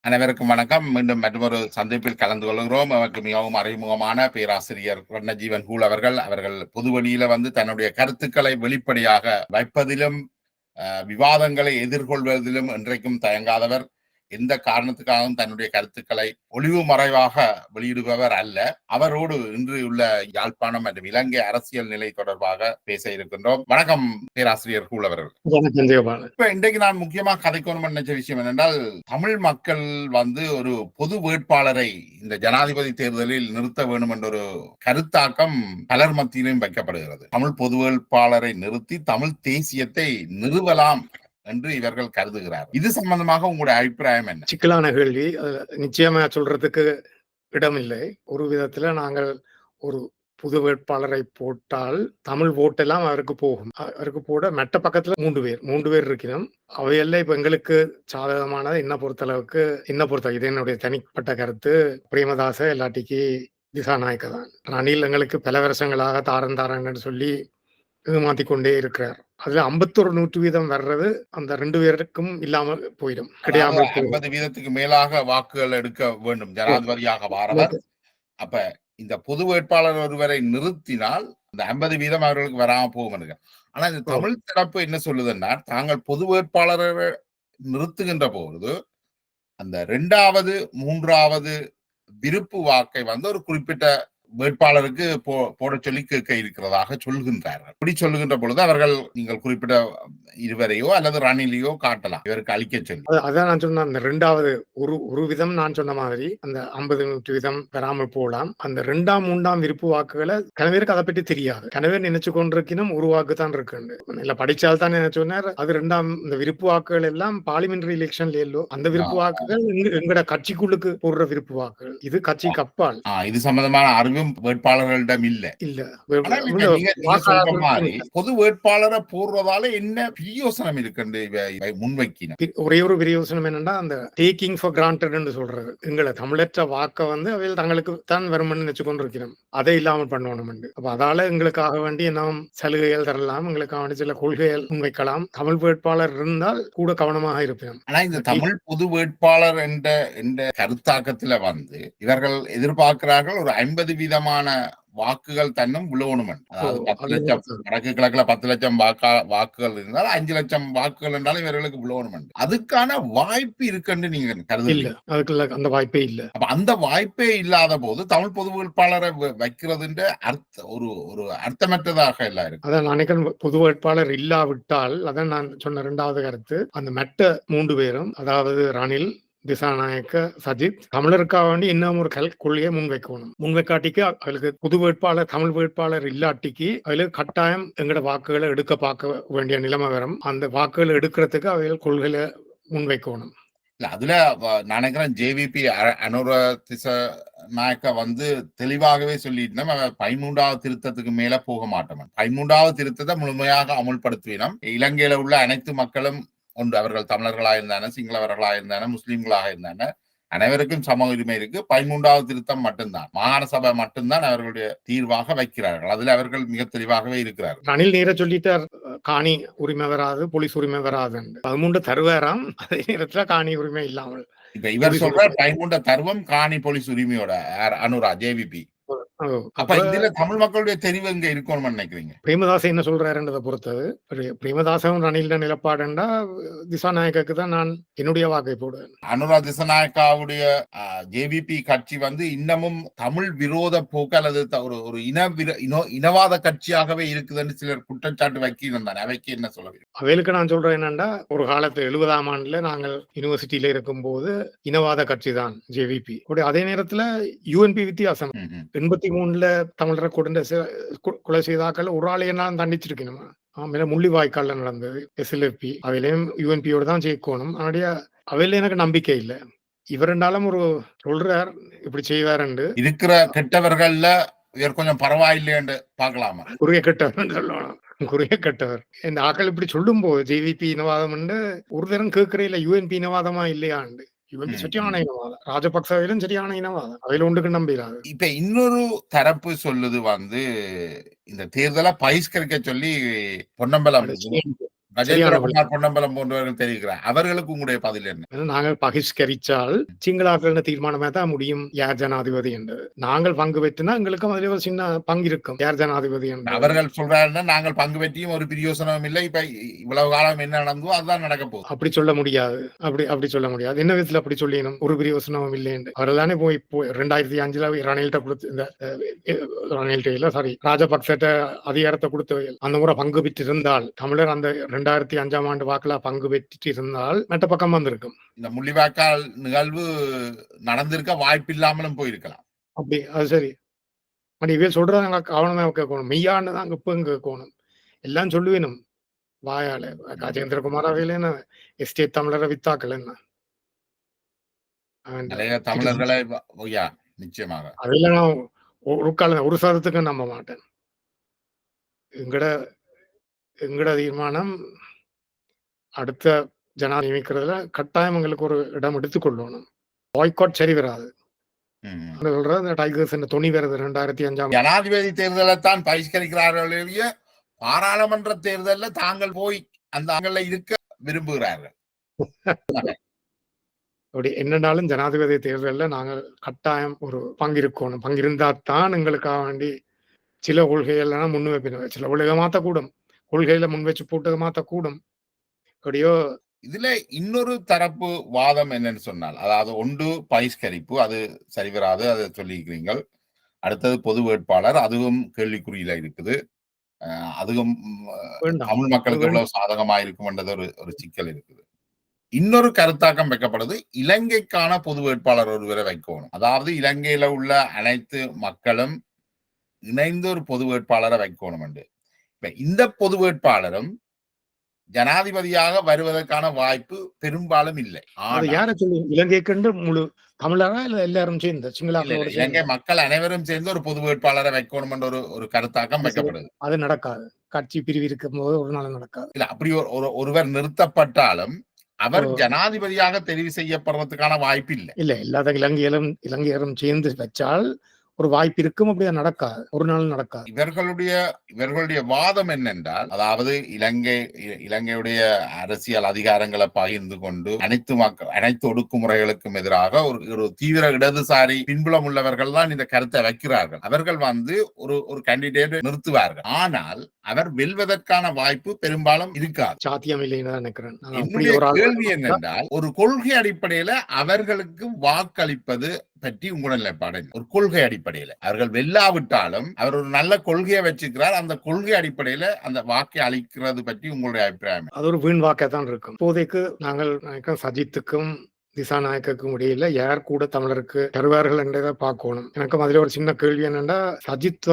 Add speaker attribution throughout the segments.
Speaker 1: அனைவருக்கும் வணக்கம். மீண்டும் மற்றொரு சந்திப்பில் கலந்து கொள்கிறோம். அவருக்கு மிகவும் அறிமுகமான பேராசிரியர் ரட்னஜீவன் ஹூல் அவர்கள் பொதுவெளியில தன்னுடைய கருத்துக்களை வெளிப்படையாக வைப்பதிலும் விவாதங்களை எதிர்கொள்வதிலும் என்றைக்கும் தயங்காதவர். எந்த காரணத்துக்காகவும் தன்னுடைய கருத்துக்களை ஒளிவு மறைவாக வெளியிடுபவர் அல்ல. அவரோடு இன்று உள்ள யாழ்ப்பாணம் மற்றும் இலங்கை அரசியல் நிலை தொடர்பாக பேச இருக்கின்றோம். வணக்கம் பேராசிரியர் ஹூல் அவர்கள். இப்ப இன்றைக்கு நான் முக்கியமா கதைக்கணும் நினைச்ச விஷயம் என்னென்றால், தமிழ் மக்கள் ஒரு பொது வேட்பாளரை இந்த ஜனாதிபதி தேர்தலில் நிறுத்த வேண்டும் என்ற ஒரு கருத்தாக்கம் பலர் மத்தியிலும் வைக்கப்படுகிறது. தமிழ் பொது வேட்பாளரை நிறுத்தி தமிழ் தேசியத்தை நிறுவலாம் என்று இவர்கள் கருதுகிறார். இது சம்பந்தமாக உங்களுடைய அபிப்பிராயம் என்ன?
Speaker 2: சிக்கலான கேள்வி. நிச்சயமா சொல்றதுக்கு இடமில்லை. ஒரு விதத்துல நாங்கள் ஒரு புது வேட்பாளரை போட்டால் தமிழ் ஓட்டெல்லாம் அவருக்கு போகும். அவருக்கு போட மெட்ட பக்கத்துல மூன்று பேர் இருக்கணும். அவையெல்லாம் இப்ப எங்களுக்கு சாதகமானது என்ன பொறுத்தளவுக்கு இது என்னுடைய தனிப்பட்ட கருத்து. பிரேமதாச எல்லாட்டிக்கு திசாநாயக்க தான். ரணில் எங்களுக்கு பல வருஷங்களாக தாரன்னு சொல்லி மாத்திக்கொண்டே இருக்கிறார். அதுல 51% வர்றது அந்த 2 பேருக்கும் இல்லாம போயிடும்.
Speaker 1: கிடையாது. 50% மேலாக வாக்குகள் எடுக்க வேண்டும் ஜனாதிபதியாக வாரவர். அப்ப இந்த பொது வேட்பாளர் ஒருவரை நிறுத்தினால் இந்த 50% அவர்களுக்கு வராம போகும். ஆனா இந்த தமிழ் தரப்பு என்ன சொல்லுதுன்னா, தாங்கள் பொது வேட்பாளரை நிறுத்துகின்ற போது அந்த 2வது 3வது விருப்பு வாக்கை ஒரு குறிப்பிட்ட வேட்பாளருக்கு போட சொல்லி கேட்க இருக்கிறதாக சொல்கின்றார்கள். இப்படி சொல்லுகின்ற பொழுது அவர்கள் நீங்கள் குறிப்பிட்ட இருவரையோ அல்லது ரணிலையோ காட்டலாம், இவருக்கு அளிக்க சொல்லி.
Speaker 2: அதான் நான் சொன்ன அந்த 2வது ஒரு விதம் நான் சொன்ன மாதிரி அந்த 50% பெறாமல் போகலாம். அந்த 2ஆம் 3ஆம் விருப்பு வாக்குகளை கணவருக்கு அதை பற்றி தெரியாது. கணவர் நினைச்சு கொண்டிருக்கணும் ஒரு வாக்கு தான் இருக்கு. இல்ல படிச்சால் தான் என்ன சொன்னார், அது 2ஆம் இந்த விருப்பு வாக்குகள் எல்லாம் பார்லிமெண்டரி எலெக்ஷன்ல இல்லோ அந்த விருப்பு வாக்குகள் எங்கட கட்சிக்குள்ளுக்கு போடுற விருப்பு வாக்குகள். இது கட்சிக்கு அப்பால்.
Speaker 1: இது சம்பந்தமான அறிவு வேட்பாளர்களிடம் இல்ல. பொது வேட்பாளரை போடுறதால என்ன பிரயோசனம் இருக்கு முன்வைக்கின?
Speaker 2: ஒரே ஒரு பிரயோசனம் என்னன்னா, அந்த டேக்கிங் ஃபார் கிராண்டட் என்று சொல்றது. எங்களை தமிழற்ற வாக்க அவையில் தங்களுக்கு தான் வரும்னு நினைச்சு கொண்டிருக்கிறோம். அதை இல்லாமல் பண்ணணும். அப்ப அதால எங்களுக்காக வேண்டி நாம் சலுகைகள் தரலாம், எங்களுக்காக வேண்டி சில கொள்கைகள் முன்வைக்கலாம். தமிழ் வேட்பாளர் இருந்தால் கூட கவனமாக இருப்பேன்.
Speaker 1: ஆனா இந்த தமிழ் பொது வேட்பாளர் என்ற கருத்தாக்கத்துல இவர்கள் எதிர்பார்க்கிறார்கள் ஒரு 50% வாக்குகள் தன்னும் விழுவணும். அதாவது 10 லட்சம் வடக்கு கிழக்குல 10 லட்சம் வாக்குகள் இருந்தால் 5 லட்சம் வாக்குகள் என்றாலும் இவர்களுக்கு விழுவணும். அதுக்கான வாய்ப்பு இருக்குன்னு நீங்க கருதுல?
Speaker 2: அதுக்குள்ள அந்த வாய்ப்பே இல்ல.
Speaker 1: அப்ப அந்த வாய்ப்பே இல்லாத போது தமிழ் பொது வேட்பாளரை வைக்கிறதுன்ற ஒரு அர்த்தமற்றதாக எல்லாம் இருக்கு.
Speaker 2: அதான் நினைக்கிறேன். பொது வேட்பாளர் இல்லாவிட்டால், அதான் நான் சொன்ன 2வது கருத்து, அந்த மெட்ட 3 பேரும், அதாவது ரணில், திசாநாயக்க, சஜித், தமிழருக்காக வேண்டி இன்னும் ஒரு கொள்கையை முன்வைக்காட்டிக்கு அவளுக்கு புது வேட்பாளர் தமிழ் வேட்பாளர் இல்லாட்டிக்கு அதுல கட்டாயம் எங்கட வாக்குகளை எடுக்க பார்க்க வேண்டிய நிலைமை வரும். அந்த வாக்குகளை எடுக்கிறதுக்கு அவைகள் கொள்கையில முன்வைக்கணும்.
Speaker 1: அதுல நினைக்கிறேன் ஜேவிபி அனுர திசாநாயக்க தெளிவாகவே சொல்லிட்டு 13வது திருத்தத்துக்கு மேல போக மாட்டோம். 13வது திருத்தத்தை முழுமையாக அமுல்படுத்துவினோம். இலங்கையில உள்ள அனைத்து மக்களும் ஒன்று, அவர்கள் தமிழர்களாக இருந்தான, சிங்களவர்களாக இருந்தான, முஸ்லிம்களாக இருந்தான, அனைவருக்கும் சம உரிமை இருக்கு. 13வது திருத்தம் மட்டும்தான், மாகாண சபை மட்டும்தான் அவர்களுடைய தீர்வாக வைக்கிறார்கள். அதுல அவர்கள் மிக தெளிவாகவே இருக்கிறார்கள்.
Speaker 2: ரணில் நேர சொல்லிட்டார், காணி உரிமை வராது, போலீஸ் உரிமை வராது. 13 தருவாராம், அதே நேரத்துல காணி உரிமை இல்லாமல்.
Speaker 1: இப்ப இவர் சொல்ற 13 தருவம் காணி போலீஸ் உரிமையோட அனுரா ஜேவிபி. அப்ப இதுல தமிழ் மக்களுடைய தெரிவு எங்க இருக்கணும்னு நினைக்கிறீங்க?
Speaker 2: பிரேமதாச என்ன சொல்றாருன்றதை பொறுத்தது. பிரேமதாசன் ரணில நிலப்பாடுண்டா திசாநாயக்கு தான் நான் என்னுடைய வாக்கை போடுவேன்.
Speaker 1: அனுரா திசாநாயக்காவுடைய ஜேவிபி கட்சி இன்னமும் தமிழ் விரோத போக்கு அல்லது ஒரு இனவாத கட்சியாகவே இருக்குதுன்னு சிலர் குற்றச்சாட்டு வைக்கிறாங்க. அவைக்கு என்ன சொல்ல?
Speaker 2: அவைகளுக்கு நான் சொல்றேன் என்னன்னா, ஒரு காலத்துல 70ஆம் ஆண்டுல நாங்கள் யூனிவர்சிட்டியில இருக்கும் போது இனவாத கட்சி தான் ஜேவிபி. அதே நேரத்துல யூஎன்பி வித்தியாசம். 83ல தமிழரை கொலை செய்தாக்கள் ஒரு ஆளையெல்லாம் தண்டிச்சிருக்கணும். முள்ளிவாய்க்கால்ல நடந்தது எஸ்எல்எஃப்பி. அவையிலையும் யூஎன்பியோட தான் ஜெயிக்கணும். அதனுடைய அவையில எனக்கு நம்பிக்கை இல்லை. இவரெண்டாலும் ஒரு சொல்றார் இப்படி செய்வாரு.
Speaker 1: இருக்கிற கெட்டவர்கள்ல இவர் கொஞ்சம் பரவாயில்லைன்னு பாக்கலாமா?
Speaker 2: குறுகிய கெட்டவர் சொல்லணும். குறுகிய கெட்டவர் இந்த ஆக்கள் இப்படி சொல்லும் போது ஜேவிபி இனவாதம் ஒரு தரம் கேட்கிற இல்ல யூஎன்பி இனவாதமா இல்லையாண்டு. சரியான இனவாதம், ராஜபக்சவிலும் சரியான இனவாதம். அவையில ஒன்றுக்கு நம்பிடாது.
Speaker 1: இப்ப இன்னொரு தரப்பு சொல்லுது இந்த தேர்தலை பகிஷ்கரிக்க சொல்லி பொன்னம்பலம்
Speaker 2: சரியான வழி.
Speaker 1: கஜேந்திரகுமார் பொன்னம்பலம் போன்றவர்கள் தெரிவிக்கிறார். அவர்களுக்கு உங்களுடைய பதில் என்ன?
Speaker 2: நாங்கள் பகிஷ்கரிச்சால் சிங்களாக்கள் தீர்மானமா தான் முடியும் யார் ஜனாதிபதி என்றது. நாங்கள் பங்கு பெற்றுனா எங்களுக்கும் அதில் ஒரு சின்ன பங்கு இருக்கும் யார் ஜனாதிபதி என்று.
Speaker 1: அவர்கள் சொல்றாருன்னா நாங்கள் பங்கு பெற்றியும் ஒரு பிரயோசனமும் இல்லை. இப்ப இவ்வளவு காலம் என்ன நடந்தோ அதுதான் நடக்க போகுது.
Speaker 2: அப்படி சொல்ல முடியாது. அப்படி சொல்ல முடியாது. என்ன விதத்துல அப்படி சொல்லிடணும் ஒரு பிரயோசனமும் இல்லை என்று. அவர்கள் தானே போய் 2005 ரணில்கிட்ட கொடுத்து இந்த ரணில்கிட்ட இல்ல சாரி ராஜபக்சட்ட அதிகாரத்தை கொடுத்தவர்கள் அந்த முறை பங்கு பெற்றிருந்தால் தமிழர் அந்த 2005 வாக்குல பங்கு பெற்று இருந்தால் மெட்ட பக்கம் வந்திருக்கும்.
Speaker 1: இந்த முள்ளிவாய்க்கால் நிகழ்வு நடந்திருக்க வாய்ப்பு இல்லாமலும் போயிருக்கலாம்.
Speaker 2: அப்படி அது சரி. அப்படி இவன் சொல்றத நாங்க கவனமா கேட்கணும். மெய்யான்னு தான் இப்ப கேட்கணும். எல்லாம் சொல்லுவேணும் வாயால. கஜேந்திரகுமார் அவையில என்ன எஸ்டேட் தமிழரை வித்தாக்கள் என்ன
Speaker 1: நிறைய தமிழர்களை நிச்சயமாக
Speaker 2: அவையில நான் ஒரு கால ஒரு சதத்துக்கு நம்ப மாட்டேன். எங்கட தீர்மானம் அடுத்த ஜனாதிபதி நியமிக்கிறதுல கட்டாயம் எங்களுக்கு ஒரு இடம் எடுத்துக்கொள்ளணும். பாய்காட் சரி வராது. சொல்றது டைகர்ஸ் துணி வருது 2005
Speaker 1: ஜனாதிபதி தேர்தலை தான் பகிஷ்கரிக்கிறார்கள். பாராளுமன்ற தேர்தலில் தாங்கள் போய் அந்த அங்கல்ல இருக்க விரும்புகிறார்கள்.
Speaker 2: அப்படி என்னன்னாலும் ஜனாதிபதி தேர்தலில் நாங்கள் கட்டாயம் ஒரு பங்கிருக்கணும். பங்கிருந்தா தான் எங்களுக்காக வேண்டி சில கொள்கைகள்லாம் முன் வைப்பினோம். சில கொள்கை மாற்றக்கூடும், கொள்கையில முன் வச்சு போட்டது மாற்றக்கூடும். எப்படியோ
Speaker 1: இதுல இன்னொரு தரப்பு வாதம் என்னன்னு சொன்னால், அதாவது ஒன்று பகிஷ்கரிப்பு, அது சரிவராது, அதை சொல்லியிருக்கிறீர்கள். அடுத்தது பொது வேட்பாளர், அதுவும் கேள்விக்குறியில இருக்குது. அதுவும் தமிழ் மக்களுக்கு எவ்வளவு சாதகமா இருக்கும் என்றது ஒரு சிக்கல் இருக்குது. இன்னொரு கருத்தாக்கம் வைக்கப்படுது, இலங்கைக்கான பொது வேட்பாளர் ஒருவரை வைக்கணும். அதாவது இலங்கையில உள்ள அனைத்து மக்களும் இணைந்து ஒரு பொது வேட்பாளரை வைக்கணும் என்று. இந்த பொது வேட்பாளரும் ஜனாதிபதியாக வருவதற்கான வாய்ப்பு பெரும்பாலும் இல்லை.
Speaker 2: யார சொல்லி இலங்கைக்கு முழு தமிழரா இல்ல எல்லாரும் சேர்ந்து சிங்கள
Speaker 1: இலங்கை மக்கள் அனைவரும் சேர்ந்து ஒரு பொது வேட்பாளரை வைக்கணும் என்ற ஒரு கருத்தாக்கம் வைக்கப்படுது.
Speaker 2: அது நடக்காது. கட்சி பிரிவு இருக்கும் போது ஒரு நாள் நடக்காது.
Speaker 1: இல்ல அப்படி ஒருவர் நிறுத்தப்பட்டாலும் அவர் ஜனாதிபதியாக தெரிவு செய்யப்படுறதுக்கான வாய்ப்பு இல்லை.
Speaker 2: இல்ல எல்லாத்த இலங்கையரும் சேர்ந்து வச்சால் ஒரு வாய்ப்பு இருக்கும். அப்படியே நடக்காது, ஒரு நாள் நடக்காது.
Speaker 1: இவர்களுடைய வாதம் என்னென்றால், அதாவது இலங்கையுடைய அரசியல் அதிகாரங்களை பகிர்ந்து கொண்டு அனைத்து ஒடுக்குமுறைகளுக்கும் எதிராக ஒரு தீவிர இடதுசாரி பின்புலம் உள்ளவர்கள் தான் இந்த கருத்தை வைக்கிறார்கள். அவர்கள் ஒரு கேண்டிடேட் நிறுத்துவார்கள். ஆனால் அவர் வெல்வதற்கான வாய்ப்பு பெரும்பாலும் இருக்காது,
Speaker 2: சாத்தியம் இல்லைன்னு நினைக்கிறேன்.
Speaker 1: என்னுடைய கேள்வி என்னென்றால், ஒரு கொள்கை அடிப்படையில அவர்களுக்கு வாக்களிப்பது பற்றி உங்களுடைய நிலைப்பாடு ஒரு கொள்கை அடிப்படையில அவர்கள் வெல்லாவிட்டாலும் அவர் ஒரு நல்ல கொள்கையை வச்சுக்கிறார், அந்த கொள்கை அடிப்படையில அந்த வாக்கை அளிக்கிறது பற்றி உங்களுடைய அபிப்பிராயம்?
Speaker 2: அது ஒரு வீண் வாக்கா தான் இருக்கும். இப்போதைக்கு நாங்கள் சஜித்துக்கும் திசாநாயக்கும் இடையில யார் கூட தமிழருக்கு தருவார்கள் என்றதை பார்க்கணும். எனக்கும் அதுல ஒரு சின்ன கேள்வி என்னன்னா, சஜித்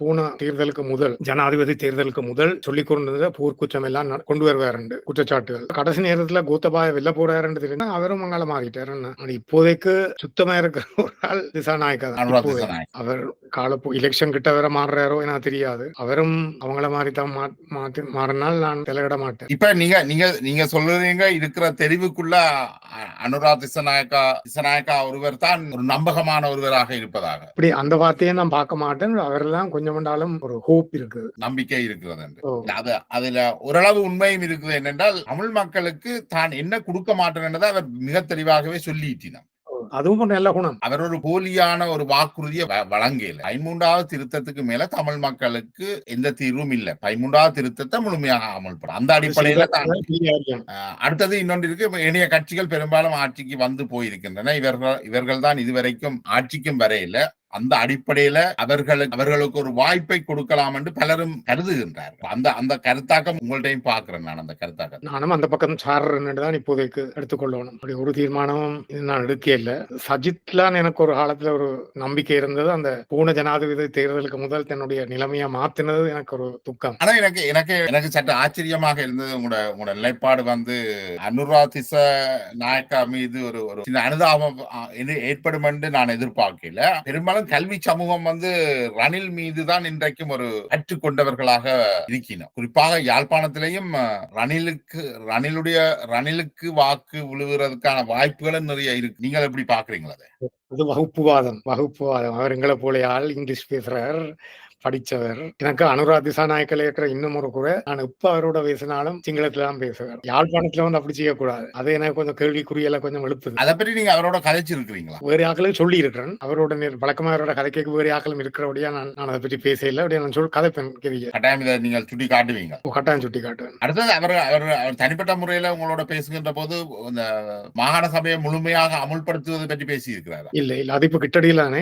Speaker 2: போன தேர்தலுக்கு முதல் ஜனாதிபதி தேர்தலுக்கு முதல் சொல்லிக் கொண்டிருந்த போர்க்குற்றம் எல்லாம் கொண்டு வருவார் குற்றச்சாட்டுகள். கடைசி நேரத்துல கோத்தபாய வெல்ல போறாருன்னு தெரியுமா, அவரும் மங்கள மாறிட்டாரு. இப்போதைக்கு சுத்தமா இருக்கிற ஒரு ஆள் திசாநாயக்கா தான். அவர் எலெக்ஷன் கிட்ட வேற மாறுறாரோ எனக்கு தெரியாது. அவரும் அவங்கள மாதிரி தான் மாறினால் நான் தலையிட மாட்டேன்.
Speaker 1: இப்ப நீங்க சொல்றீங்க இருக்கிற தெரிவுக்குள்ள அனுரா திசாநாயக்கா ஒருவர் தான் ஒரு நம்பகமான ஒருவராக இருப்பதாக.
Speaker 2: அப்படி அந்த வார்த்தையை நான் பார்க்க மாட்டேன். அவரெல்லாம் கொஞ்சம் கொண்டாலும் ஒரு ஹோப் இருக்கு,
Speaker 1: நம்பிக்கை இருக்கிறது என்று. அதுல ஓரளவு உண்மையும் இருக்குது. என்னென்றால் தமிழ் மக்களுக்கு தான் என்ன கொடுக்க மாட்டேன் என்றதை அவர் மிக தெளிவாகவே சொல்லிட்டினார்.
Speaker 2: அதுவும் நல்ல குணம்.
Speaker 1: அவர் ஒரு போலியான ஒரு வாக்குறுதியை வழங்கல. 13வது திருத்தத்துக்கு மேல தமிழ் மக்களுக்கு எந்த தீர்வும் இல்லை. 13வது திருத்தத்தை முழுமையாக அமல்படும். அந்த அடிப்படையில அடுத்தது இன்னொன்று இருக்கு, இணைய கட்சிகள் பெரும்பாலும் ஆட்சிக்கு வந்து போயிருக்கின்றன. இவர்கள் தான் இதுவரைக்கும் ஆட்சிக்கும் வரையில. அந்த அடிப்படையில அவர்களுக்கு ஒரு வாய்ப்பை கொடுக்கலாம் என்று பலரும் கருதுகின்றார்கள். அந்த கருத்தாக்கம் உங்கள்டையும் பாக்குறேன். நான் அந்த கருத்தாக்கம்
Speaker 2: நானும் அந்த பக்கம் சார்றேன்னு தான் இப்போதைக்கு எடுத்துக்கொள்ளணும். அப்படி ஒரு தீர்மானமும் நான் எடுக்க இல்லை. சஜித்லான் எனக்கு ஒரு காலத்துல ஒரு நம்பிக்கை இருந்தது. அந்த போன ஜனாதிபதி தேர்தலுக்கு முதல் தன்னுடைய நிலைமையா மாத்தினது எனக்கு ஒரு துக்கம்.
Speaker 1: ஆனா எனக்கு சற்று ஆச்சரியமாக இருந்தது உங்களோட நிலைப்பாடு அனுரா திசாநாயக்கா மீது ஒரு சின்ன அனுதாபம் ஏற்படும் என்று நான் எதிர்பார்க்கல. பெரும்பாலும் கல்வி சமூகம் ரணில் மீதுதான் இன்றைக்கும் ஒரு கற்றுக் கொண்டவர்களாக இருக்கிறோம். குறிப்பாக யாழ்ப்பாணத்திலேயும் ரணிலுக்கு வாக்கு விழுகிறதுக்கான வாய்ப்புகளும் நிறைய இருக்கு. நீங்கள் எப்படி பாக்குறீங்களா?
Speaker 2: அது வகுப்புவாதம். அவர் எங்களை போல ஆள் இங்கிலீஷ் பேசுறார், படிச்சவர். எனக்கு அனுரா திசாநாயக்கல இருக்கிற இன்னும் ஒரு குறை, நான் இப்ப அவரோட பேசினாலும் சிங்களத்துல தான் பேசுவார். யாழ்ப்பாணத்துல வந்து அப்படி செய்யக்கூடாது. அது எனக்கு கொஞ்சம் கேள்விக்குறியெல்லாம் கொஞ்சம் எழுப்புது.
Speaker 1: அத பற்றி நீங்க அவரோட கதைச்சிருக்கிறீங்களா?
Speaker 2: வேறு ஆக்களும் சொல்லி இருக்கிறேன். அவரோட வழக்கமா அவரோட கதைக்கு வேறு ஆக்களும் இருக்கிறபடியா நான் அதை பற்றி பேசல. அப்படியே நான் கதைப்பேன் கேள்வியை.
Speaker 1: கட்டாயம் இதை நீங்கள் சுட்டி காட்டுவீங்க.
Speaker 2: கட்டாயம் சுட்டி காட்டுவேன்.
Speaker 1: அடுத்தது அவர் தனிப்பட்ட முறையில உங்களோட பேசுகின்ற போது இந்த மாகாண சபையை முழுமையாக அமுல்படுத்துவது பற்றி பேசி இருக்கிறாரா?
Speaker 2: இல்ல அது இப்ப கிட்டடியிலானே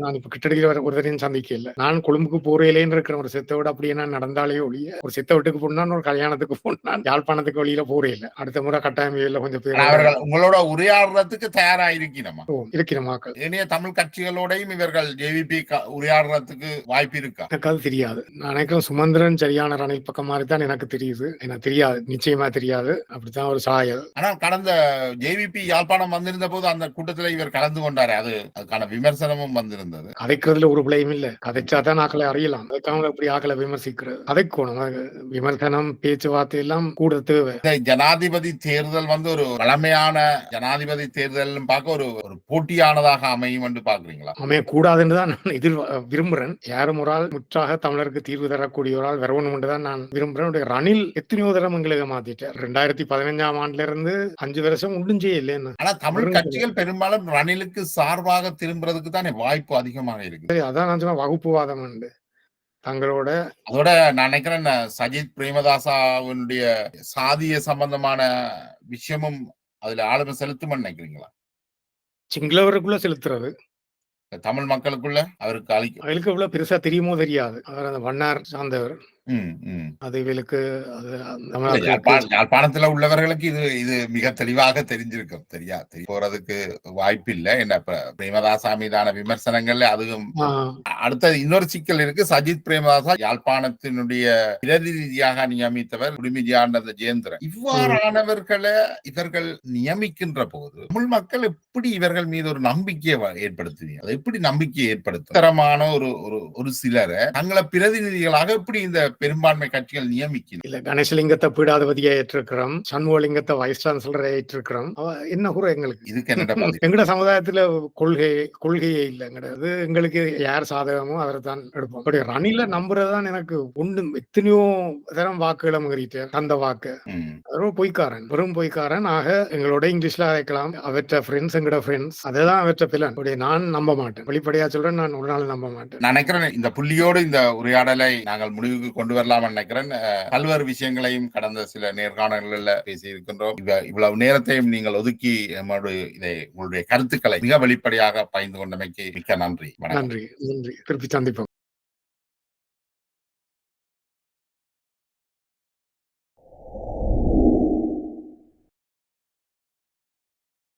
Speaker 2: நான் இப்ப கிட்டடியில ஒருத்தரையும் சந்திக்க இல்ல. நான் கொழும்புக்கு போறேலேன்னு இருக்கிற ஒரு செத்த விட அப்படியே நான் நடந்தாலே ஒழிய ஒரு செத்த வீட்டுக்கு போனான், ஒரு கல்யாணத்துக்கு போனான், யாழ்ப்பாணத்துக்கு வெளியில போறே இல்ல. அடுத்த முறை கட்டாயம் இல்ல கொஞ்சம் பேர்
Speaker 1: அவர்கள் உங்களோட உரையாடுறதுக்கு தயாரா இருக்கணுமா?
Speaker 2: இருக்கிற மக்கள்
Speaker 1: இனிய தமிழ் கட்சிகளோடையும் இவர்கள் ஜேவிபி உரையாடுறதுக்கு வாய்ப்பு இருக்கா?
Speaker 2: எனக்கு அது தெரியாது. நான் நினைக்கிறேன் சுமந்திரன் சரியான ரணில் பக்கம் மாதிரி தான் எனக்கு தெரியுது. எனக்கு தெரியாது, நிச்சயமா தெரியாது. அப்படித்தான் ஒரு சாயல்.
Speaker 1: ஆனால் கடந்த ஜேவிபி யாழ்ப்பாணம் வந்திருந்த போது அந்த கூட்டத்தில் இவர் கலந்து கொண்டாரு. அதுக்கான விமர்சனமும் வந்திருந்தது.
Speaker 2: கதைக்கிறதுல ஒரு பிள்ளையும் இல்ல. கதைச்சாதான் ஆக்களை அறியலாம். அதுக்காக இப்படி ஆக்களை விமர்சிக்கிறது கதைக்கணும். விமர்சனம் பேச்சுவார்த்தை எல்லாம் கூட தேவை.
Speaker 1: ஜனாதிபதி தேர்தல் வந்து ஒரு வளமையான ஜனாதிபதி தேர்தல் பார்க்க ஒரு போட்டியானதாக அமையும் என்று பாக்குறீங்களா?
Speaker 2: அமையக்கூடாதுன்னு தான் நான் விரும்புறேன். யாரும் ஒரு ஆள் முற்றாக தமிழருக்கு தீர்வு தரக்கூடிய ஒரு ஆள் வரணும் என்று தான் நான் விரும்புறேன். ரணில் எத்தனையோ தரம் எங்களுக்கு மாத்திட்டார். 2015ஆம் ஆண்டுல இருந்து 5 வருஷம் ஒன்றும் செய்யல.
Speaker 1: ஆனா தமிழ் கட்சிகள் பெரும்பாலும் ரணிலுக்கு சார்பாக திரும்புறதுக்கு தானே வாய்ப்பு அதிகமாக இருக்கு.
Speaker 2: அதான் நான் சொன்ன வகுப்புவாதம் உண்டு தங்களோட.
Speaker 1: அதோட நான் நினைக்கிறேன் சஜித் பிரேமதாசாவுடைய சாதிய சம்பந்தமான விஷயமும் அதுல ஆளுமை செலுத்தும் நினைக்கிறீங்களா?
Speaker 2: சிங்களவருக்குள்ள செலுத்துறது,
Speaker 1: தமிழ் மக்களுக்குள்ள அவருக்கு
Speaker 2: அவளுக்கு எவ்வளவு பெருசா தெரியுமோ தெரியாது. அவர் அந்த வண்ணார் சார்ந்தவர். அது இவளுக்கு
Speaker 1: யாழ்ப்பாணத்துல உள்ளவர்களுக்கு இது மிக தெளிவாக தெரிஞ்சிருக்கும். போறதுக்கு வாய்ப்பு இல்லை. என்ன பிரேமதாசா மீதான விமர்சனங்கள்ல அதுவும் அடுத்தது இன்னொரு சிக்கல் இருக்கு. சஜித் பிரேமதாசா யாழ்ப்பாணத்தினுடைய பிரதிநிதியாக நியமித்தவர் குடிமிஜாண்ட ஜேந்திரன். இவ்வாறானவர்களை இவர்கள் நியமிக்கின்ற போது தமிழ் மக்கள் எப்படி இவர்கள் மீது ஒரு நம்பிக்கையை ஏற்படுத்துவீங்க? அதை எப்படி நம்பிக்கையை ஏற்படுத்தும்? தரமான ஒரு சிலரை தங்களை பிரதிநிதிகளாக எப்படி இந்த பெரும்பான்மை கட்சிகள் நியமிக்கணும்?
Speaker 2: இல்ல, கணேசலிங்கத்தை பீடாதிபதியா ஏற்றிருக்கிறோம், சண்முகலிங்கத்தை வைஸ் சான்சலரை ஏற்றிருக்கிறோம். என்ன கூட எங்களுக்கு
Speaker 1: இதுக்கு என்ன
Speaker 2: எங்கட சமுதாயத்துல கொள்கையே இல்லைங்கிறது. எங்களுக்கு யார் சாதகமோ அவரை தான் எடுப்போம். அப்படி ரணில நம்புறதுதான் எனக்கு ஒன்றும். எத்தனையோ தரம் வாக்குகளை முகரிட்டார். அந்த வாக்கு பொய்க்காரன், வெறும் பொய்க்காரன். ஆக எங்களோட இங்கிலீஷ்ல அழைக்கலாம், அவற்ற ஃப்ரெண்ட்ஸ், எங்கட ஃப்ரெண்ட்ஸ். அதுதான் அவற்ற பிளான். நான் நம்ப மாட்டேன். வெளிப்படையா சொல்றேன், நான் ஒரு நாள் நம்ப மாட்டேன்.
Speaker 1: நினைக்கிறேன் இந்த புள்ளியோடு இந்த உரையாடலை நாங்கள் முடிவுக்கு கொண்டு வரலாம் நினைக்கிறேன். பல்வேறு விஷயங்களையும் கடந்த சில நேர்காணல்களில் பேசி இருக்கின்றோம். இவ்வளவு நேரத்தையும் நீங்கள் ஒதுக்கி உங்களுடைய கருத்துக்களை மிக வெளிப்படையாக பகிர்ந்து கொண்டமைக்கு மிக்க நன்றி.
Speaker 2: நன்றி. திருப்பி சந்திப்போம்.